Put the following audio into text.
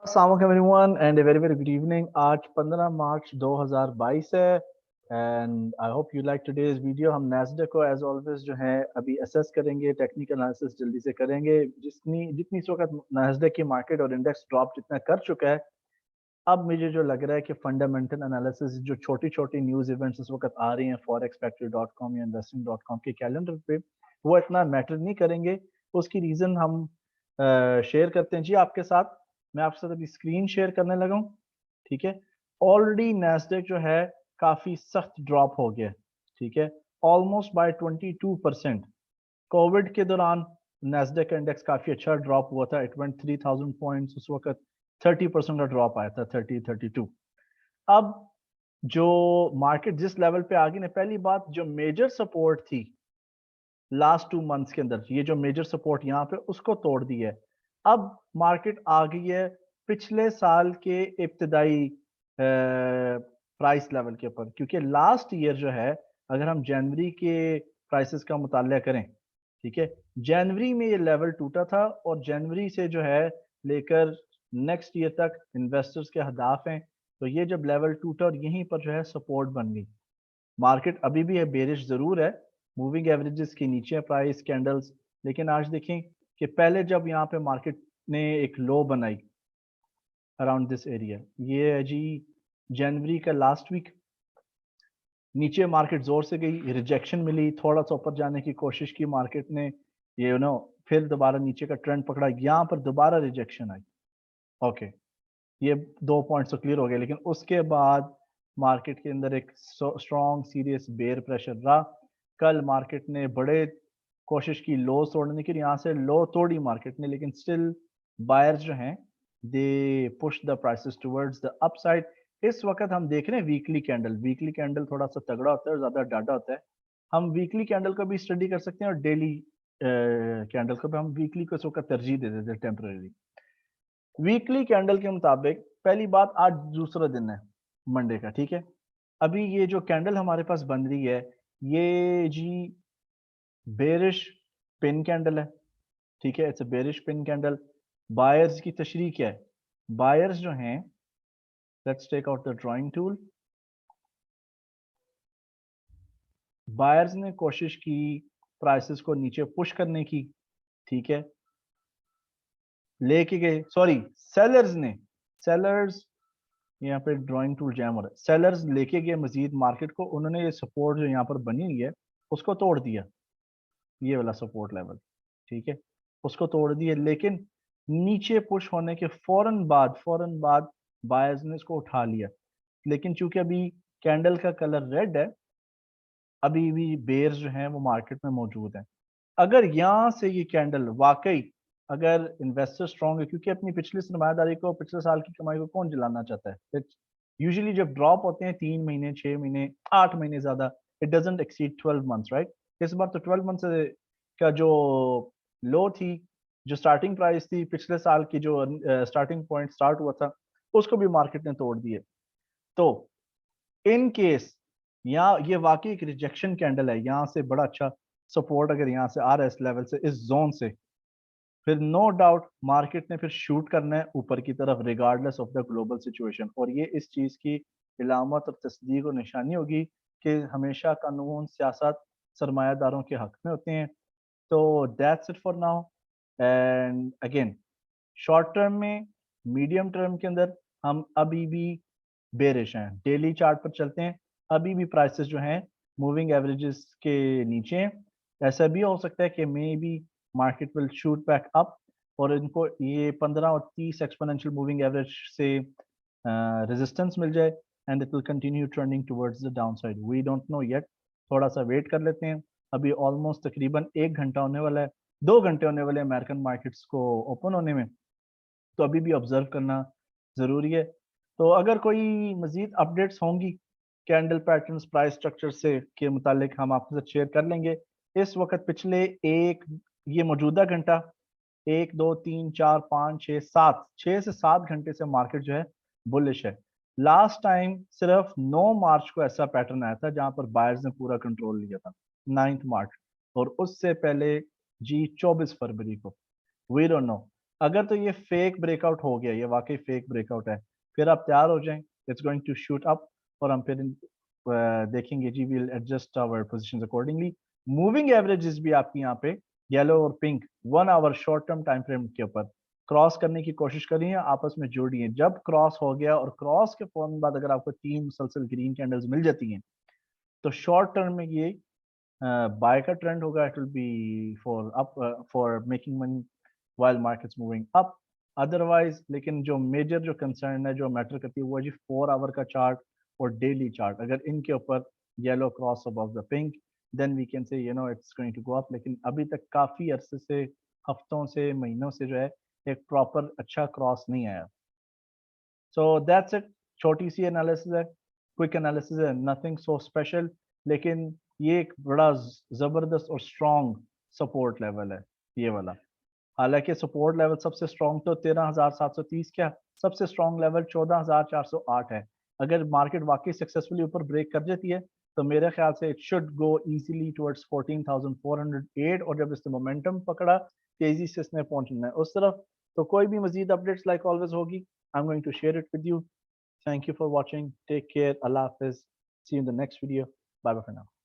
अस्सलाम वालेकुम everyone and very very good evening. आज 15 मार्च 2022 है and I hope you like today's video. हम नैस्डैक को एज ऑलवेज जो है अभी असेस करेंगे, टेक्निकल एनालिसिस जल्दी से करेंगे। जितनी जितनी इस वक्त नैस्डैक की मार्केट और इंडेक्स ड्रॉप जितना कर चुका है, अब मुझे जो लग रहा है कि फंडामेंटल एनालिसिस जो छोटी छोटी न्यूज़ इवेंट्स इस वक्त आ रही हैं forexfactory.com या investing.com के कैलेंडर पे, वो इतना मैटर नहीं करेंगे। उसकी रीज़न हम शेयर करते हैं जी आपके साथ। मैं आपके साथ अभी स्क्रीन शेयर करने लगा हूँ, ठीक है। ऑलरेडी नैस्डैक जो है काफ़ी सख्त ड्रॉप हो गया, ठीक है, ऑलमोस्ट बाय 22%। कोविड के दौरान नैस्डैक इंडेक्स काफ़ी अच्छा ड्रॉप हुआ था, इट वेंट 3000 पॉइंट्स, उस वक्त 30% का ड्रॉप आया था, 30-32। अब जो मार्केट जिस लेवल पे आ गई ना, पहली बात जो मेजर सपोर्ट थी लास्ट 2 मंथ्स के अंदर, ये जो मेजर सपोर्ट यहाँ पे उसको तोड़ दिया है। अब मार्केट आ गई है पिछले साल के इब्तदाई प्राइस लेवल के ऊपर, क्योंकि लास्ट ईयर जो है, अगर हम जनवरी के प्राइसेस का मुताला करें, ठीक है, जनवरी में ये लेवल टूटा था और जनवरी से जो है लेकर नेक्स्ट ईयर तक इन्वेस्टर्स के अहदाफ हैं। तो ये जब लेवल टूटा और यहीं पर जो है सपोर्ट बन गई, मार्केट अभी भी है बेरिश जरूर है, मूविंग एवरेजेस के नीचे है प्राइस कैंडल्स। लेकिन आज देखें कि पहले जब यहाँ पे मार्केट ने एक लो बनाई अराउंड दिस एरिया, ये है जी जनवरी का लास्ट वीक, नीचे मार्केट जोर से गई, रिजेक्शन मिली, थोड़ा सा ऊपर जाने की कोशिश की मार्केट ने, ये फिर दोबारा नीचे का ट्रेंड पकड़ा, यहाँ पर दोबारा रिजेक्शन आई। ओके, ये 2 पॉइंट्स तो क्लियर हो गए, लेकिन उसके बाद मार्केट के अंदर एक स्ट्रॉन्ग सीरियस बेयर प्रेशर रहा। कल मार्केट ने बड़े कोशिश की लो तोड़ने की, यहाँ से लो तोड़ी मार्केट ने, लेकिन स्टिल बायर्स जो हैं they push the prices towards the upside. इस वक्त हम देख रहे हैं वीकली कैंडल थोड़ा सा तगड़ा होता है और ज्यादा डाटा होता है। हम वीकली कैंडल को भी स्टडी कर सकते हैं और डेली कैंडल को भी। हम वीकली को इस वक्त तरजीह दे देते हैं टेम्पररी। वीकली कैंडल के मुताबिक पहली बात, आज दूसरा दिन है मंडे का, ठीक है। अभी ये जो कैंडल हमारे पास बन रही है, ये जी बेरिश पिन कैंडल है, ठीक है, it's a bearish pin candle. Buyers की तशरीह क्या है? बायर्स जो हैं, let's take out the drawing tool. Buyers ने कोशिश की प्राइसेस को नीचे पुश करने की, ठीक है, लेके गए, सॉरी सेलर्स यहाँ पे ड्राइंग टूल जैम हो रहा है, सेलर्स लेके गए मजीद मार्केट को, उन्होंने ये सपोर्ट जो यहाँ पर बनी हुई है उसको तोड़ दिया, ये वाला सपोर्ट लेवल, ठीक है, उसको तोड़ दिया। लेकिन नीचे पुश होने के फौरन बाद बायर्स ने इसको उठा लिया। लेकिन चूंकि अभी कैंडल का कलर रेड है, अभी भी बेयर्स जो हैं वो मार्केट में मौजूद हैं। अगर यहाँ से ये कैंडल वाकई, अगर इन्वेस्टर स्ट्रॉन्ग है, क्योंकि अपनी पिछली सरमायादारी को, पिछले साल की कमाई को कौन जलाना चाहता है? यूजुअली जब ड्रॉप होते हैं 3 महीने, 6 महीने, 8 महीने, ज्यादा it doesn't exceed 12 months, right. इस बार तो 12 मंथ का जो लो थी, जो स्टार्टिंग प्राइस थी पिछले साल की, जो स्टार्टिंग पॉइंट स्टार्ट हुआ था, उसको भी मार्केट ने तोड़ दिए। तो इन केस यहाँ ये वाकई एक रिजेक्शन कैंडल है, यहाँ से बड़ा अच्छा सपोर्ट अगर यहाँ से आ रहा है, इस लेवल से, इस जोन से, फिर नो डाउट मार्केट ने फिर शूट करना है ऊपर की तरफ regardless of the global situation. और ये इस चीज की इलामत और तस्दीक और निशानी होगी कि हमेशा कानून सियासत सरमायादारों के हक में होते हैं। तो that's it for now. And again, short term में, मीडियम टर्म के अंदर हम अभी भी बेरिश हैं। डेली चार्ट पर चलते हैं, अभी भी प्राइसेस जो हैं मूविंग एवरेजेस के नीचे हैं। ऐसा भी हो सकता है कि maybe market will shoot back up और इनको ये 15 और 30 एक्सपोनेंशियल मूविंग एवरेज से रेजिस्टेंस मिल जाए and it will continue trending towards the down side. We don't know yet, थोड़ा सा वेट कर लेते हैं। अभी ऑलमोस्ट तकरीबन 1 घंटा होने वाला है, 2 घंटे होने वाले हैं अमेरिकन मार्केट्स को ओपन होने में, तो अभी भी ऑब्जर्व करना ज़रूरी है। तो अगर कोई मज़ीद अपडेट्स होंगी कैंडल पैटर्न्स, प्राइस स्ट्रक्चर से के मुतालिक, हम आपके साथ शेयर कर लेंगे। इस वक्त पिछले एक, ये मौजूदा घंटा, 1 2 3 4 5 6 7, 6 से 7 घंटे से मार्केट जो है बुलिश है। लास्ट टाइम सिर्फ 9 मार्च को ऐसा पैटर्न आया था जहां पर बायर्स ने पूरा कंट्रोल लिया था, 9 मार्च, और उससे पहले जी 24 फरवरी को। वी डोंट नो, अगर तो ये फेक ब्रेकआउट हो गया, ये वाकई फेक ब्रेकआउट है, फिर आप तैयार हो जाएं, it's going to shoot up, और हम फिर देखेंगे जी, will adjust our positions accordingly. Moving averages भी आपकी यहाँ पे येलो और pink 1 hour short term time frame के ऊपर क्रॉस करने की कोशिश करिए, आपस में जोड़िए। जब क्रॉस हो गया और क्रॉस के फौरन बाद अगर आपको 3 मुसलसल ग्रीन कैंडल्स मिल जाती हैं, तो शॉर्ट टर्म में ये बाय का ट्रेंड होगा, it will be for up, for making money while markets moving up, otherwise। लेकिन जो मेजर जो कंसर्न है, जो मैटर करती है, वो है जी 4 आवर का चार्ट और डेली चार्ट। अगर इनके ऊपर yellow cross above the pink, then we can say it's going to go up. लेकिन अभी तक काफी अरसे से, हफ्तों से, महीनों से जो है, एक प्रॉपर अच्छा क्रॉस नहीं आया। सो दैट्स इट, छोटी सी एनालिसिस है, क्विक एनालिसिस है, नथिंग सो स्पेशल। लेकिन ये एक बड़ा जबरदस्त और स्ट्रॉन्ग सपोर्ट लेवल है ये वाला। हालांकि सपोर्ट लेवल सबसे स्ट्रॉन्ग तो 13,730, क्या सबसे स्ट्रॉन्ग लेवल 14,408 है। अगर मार्केट वाकई सक्सेसफुली ऊपर ब्रेक कर जाती है, तो मेरे ख्याल से it should go easily towards 14,408, और जब इसने मोमेंटम पकड़ा, तेजी से इसने पहुंचना है उस तरफ। तो कोई भी मजीद अपडेट्स लाइक ऑलवेज होगी, I am going to share it with you. Thank you for watching, take care, Allah हाफिज, see you in the next video, bye bye for now.